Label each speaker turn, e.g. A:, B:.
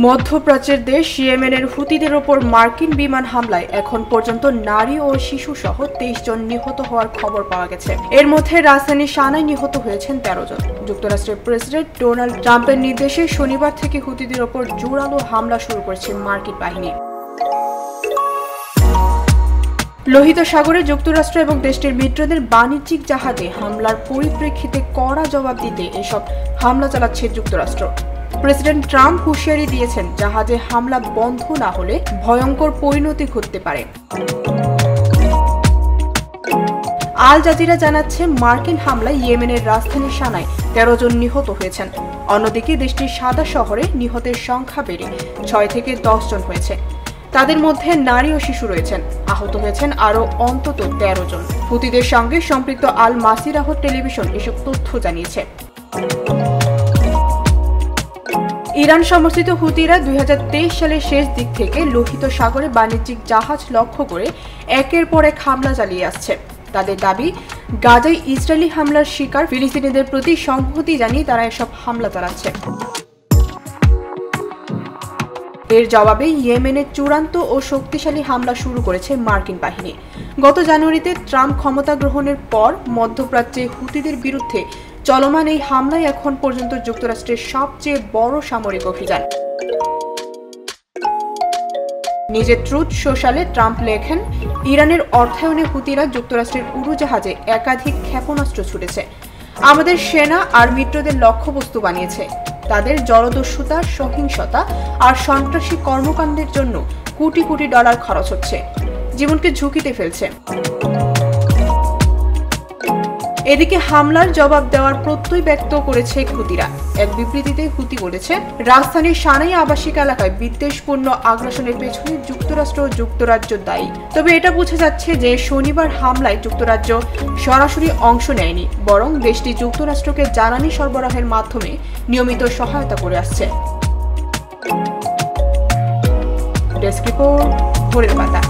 A: মধ্যপ্রাচ্যের দেশ ইয়েমেনের হুতিদের ওপর মার্কিন বিমান হামলায় এখন পর্যন্ত নারী ও শিশু সহ 23 জন নিহত হওয়ার খবর পাওয়া গেছে। এর মধ্যে রাজধানী সানায় নিহত হয়েছেন 13 জন। যুক্তরাষ্ট্রের প্রেসিডেন্ট ডোনাল্ড ট্রাম্পের নির্দেশে শনিবার থেকে হুতিদের ওপর জোরালো হামলা শুরু করেছে মার্কিন বাহিনী। লোহিত সাগরে যুক্তরাষ্ট্র এবং দেশটির মিত্রদের বাণিজ্যিক জাহাজে হামলার পরিপ্রেক্ষিতে কড়া জবাব দিতে এসব হামলা চালাচ্ছে যুক্তরাষ্ট্র। প্রেসিডেন্ট ট্রাম্প হুঁশিয়ারি দিয়েছেন, জাহাজে হামলা বন্ধ না হলে ভয়ঙ্কর পরিণতি ঘটতে পারে। আল জাজিরা জানাচ্ছে, মার্কিন হামলায় ইয়েমেনের রাজধানী সানায় 13 জন নিহত হয়েছেন। অন্যদিকে দেশটির সাদা শহরে নিহতের সংখ্যা বেড়ে 6 থেকে 10 জন হয়েছে। তাদের মধ্যে নারী ও শিশু রয়েছেন। আহত হয়েছেন আরও অন্তত 13 জন। হুতিদের সঙ্গে সম্পৃক্ত আল মাসিরাহ টেলিভিশন এসব তথ্য জানিয়েছে। ইরান সমর্থিত হুতিরা 2023 সালের শেষ দিক থেকে লোহিত সাগরে বাণিজ্যিক জাহাজ লক্ষ্য করে একের পর এক হামলা চালিয়ে আসছে। তাদের দাবি, গাজায় ইসরায়েলি হামলার শিকার ফিলিস্তিনিদের প্রতি সংহতি জানিয়ে তারা এসব হামলা চালাচ্ছে। এর জবাবে ইয়েমেনের চূড়ান্ত ও শক্তিশালী হামলা শুরু করেছে মার্কিন বাহিনী। গত জানুয়ারিতে ট্রাম্প ক্ষমতা গ্রহণের পর মধ্যপ্রাচ্যে হুতিদের বিরুদ্ধে চলমান এই হামলায় এখন পর্যন্ত যুক্তরাষ্ট্রের সবচেয়ে বড় সামরিক অভিযান। নিজের ট্রুথ সোশ্যালে ট্রাম্প লেখেন, ইরানের অর্থায়নে হুতিরা যুক্তরাষ্ট্রের উড়োজাহাজে একাধিক ক্ষেপণাস্ত্র ছুটেছে। আমাদের সেনা আর মিত্রদের লক্ষ্যবস্তু বানিয়েছে। তাদের জলদস্যুতা, সহিংসতা আর সন্ত্রাসী কর্মকাণ্ডের জন্য কোটি কোটি ডলার খরচ হচ্ছে, জীবনকে ঝুঁকিতে ফেলছে। এদিকে হামলার জবাব দেওয়ার প্রত্যয় ব্যক্ত করেছে হুতিরা। এক বিবৃতিতে হুতি বলেছে, রাজধানীর সানাই আবাসিক এলাকায় বিদ্বেষপূর্ণ আগ্রাসনের পেছনে যুক্তরাষ্ট্র ও যুক্তরাজ্য দায়ী। তবে এটা বোঝা যাচ্ছে যে শনিবার হামলায় যুক্তরাজ্য সরাসরি অংশ নেয়নি, বরং দেশটি যুক্তরাষ্ট্রকে জ্বালানি সরবরাহের মাধ্যমে নিয়মিত সহায়তা করে আসছে। ডেস্ক রিপোর্ট, ভোরের পাতা।